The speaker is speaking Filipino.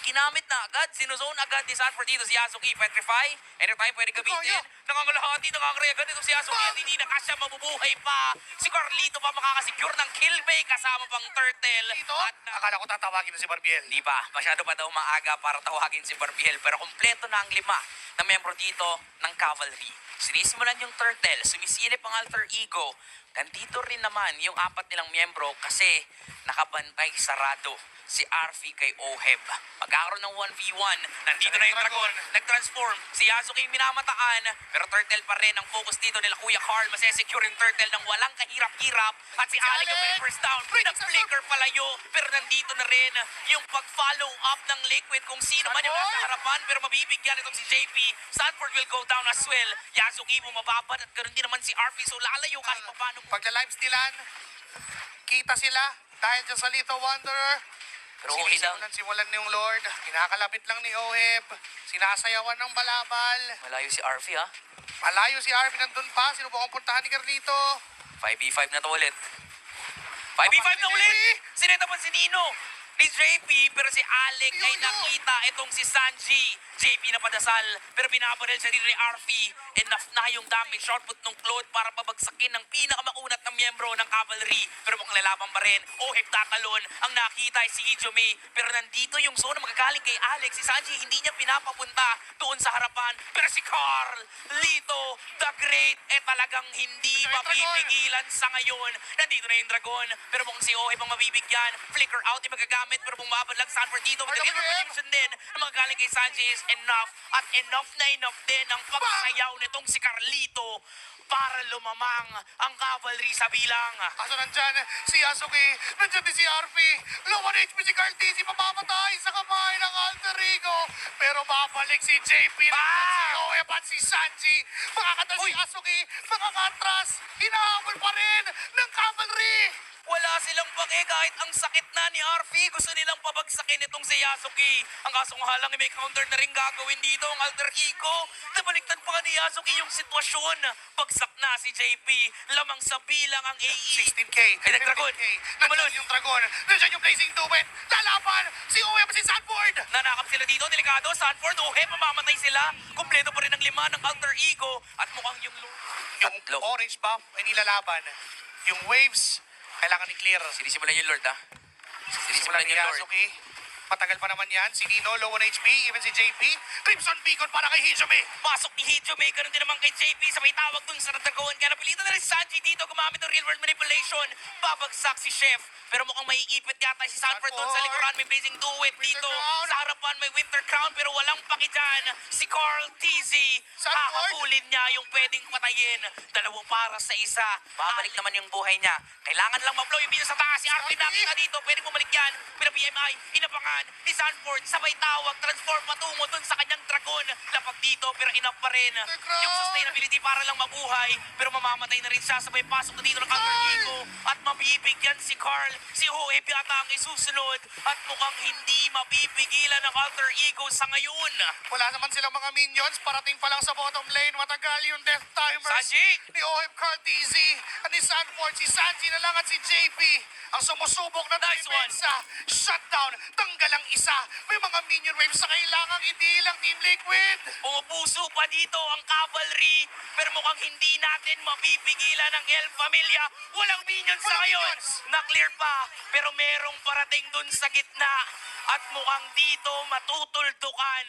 Ginamit na agad. Sinuzone agad ni Sanford dito si Yasuki. Petrify. Anytime pwede gamitin. Nangangalahati, nangangareagad ito si Yasuki. At hindi na kasya mabubuhay pa. Si Carlito pa makakasecure ng kill bay kasama pang Turtle. At Akala ko tatawagin na si Barbiel. hindi pa. Masyado pa daw maaga para tawagin si Barbiel. Pero kumpleto na ang 5 na membro dito ng Cavalry. Sinisimulan yung Turtle. Sumisilip ang Alter Ego. Nandito rin naman yung 4 nilang miyembro kasi nakabantay sarado si Arfi kay Oheb. Magkakaroon ng 1v1. Nandito na yung Dragon. Nag-transform. Si Yasuki minamataan. Pero Turtle pa rin ang focus dito nila Kuya Carl. Masesecure yung Turtle ng walang kahirap-hirap. At si Alec ang may first down. Nag-flicker palayo. Pero nandito na rin yung pag-follow up ng Liquid kung sino man yung nasa harapan. Pero mabibigyan itong si JP. Sanford will go down as well. Yasuki bumababad at ganoon din naman si Arfi. So lalayo kahit pa paano. Pagla-live stealan, kita sila dahil dyan sa Little Wanderer. Pero okay lang. Simulan ni yung Lord. Kinakalapit lang ni Oheb. Sinasayawan ng balabal. Malayo si Arfi ha. Malayo si Arvin nandun pa. Sino ba ang puntahan ni Carlito? 5v5 na to ulit. 5v5 na ulit! Sineta pa si Nino ni JP, pero si Alec ay nakita itong si Sanji. JP na padasal, pero binabaril siya dito ni Arfi. Enough na yung damage shotput ng Claude para pabagsakin ng pinakamaunat na miyembro ng Cavalry. Pero mukhang lalaban pa rin. Oheb tatalon. Ang nakita ay si Hijome. Pero nandito yung zone na magagaling kay Alex. Si Sanji hindi niya pinapapunta doon sa harapan. Pero si Carl, Lito, the Great, talagang hindi mapipigilan sa ngayon. Nandito na yung Dragon. Pero mukhang si Oheb ang mabibigyan. Flicker out yung magagamit. Pero bumabad lang Sanford dito. With the interpretation din na magagaling kay Sanji is enough. At enough na enough din ang pagsayaw nitong si Carlito para lumamang ang Cavalry sa bilang. Kaso nandyan si Yasuki. Nandyan din si Arfi. Low on HP si Cartesi. Mamamatay sa kamay ng Alter Ego. Pero babalik si JP. Si Oheb at si Sanji. Makakata si Yasuki. Makakatras. Hinahabol pa rin ng Cavalry. Wala silang pake kahit ang sakit na ni Arfi. Gusto nilang pabagsakin itong si Yasuki. Ang kasong halang may counter na rin gagawin dito ang Alter Ego. Nabaliktad pa ka ni Yasuki yung sitwasyon. Bagsak na si JP. Lamang sa bilang ang AE. 16K. Ay, nag-Dragon. Nandyan yung Dragon. Nandyan yung Blazing Duet. Lalaban si Oheb at si Sanford. Nanakap sila dito. Delikado. Sanford, Oheb, mamamatay sila. Kumpleto pa rin ang 5 ng Alter Ego. At mukhang yung Yung orange buff ay nilalaban. Yung waves, kailangan i-clear. sinisimulan yung Lord ha. Simulan ni Yasuki. Matagal pa naman yan. Si Nino, low on HP. Even si JP. Crimson Beacon para kay Hijome. Pasok ni Hijome, ganun din naman kay JP sa may tawag dun sa Dragon. Kaya napilitan na rin si Sanji dito gumamit ng real world manipulation. Babagsak si Chef. Pero mukhang maiipit yata si Sanford dun sa likuran. May blazing duet dito. Sa harapan may Winter Crown pero walang paki dyan. Si Carl TZ. Hahabulin niya yung pwedeng patayin. 2 para sa 1. Babalik naman yung buhay niya. Kailangan lang ma-blow yung video sa taas. Si Arvin nakita dito. Pwedeng bumalik yan. Pero BMI, inapangan ni Sanford. Sabay tawag. Transform patungo dun sa kanyang Dragon. Lapag dito pero enough pa rin. Yung sustainability para lang mabuhay. Pero mamamatay na rin siya. Sabay pasok na dito ng Alter Ego. At mabibigyan si Carl. Si Oheb yata ang isusunod. At mukhang hindi mapipigilan ng Alter Ego sa ngayon. Wala naman silang mga minions. Parating pa lang sa bottom lane. Matagal yung death timers. Sanji! Ni Oheb, Carl TZ. At ni Sanford. Si Sanji na lang at si JP. Ang sumusubok na Nice depensa. Shutdown. Tanggal ang isa. May mga minion waves sa kailangang hindi lang Team Liquid. Pumupuso pa dito ang Cavalry. Pero mukhang hindi natin mapipigilan ang El Familia. Walang minions sa Walang ngayon. minions. Na-clear pa. Pero merong parating dun sa gitna. At mukhang dito matutuldukan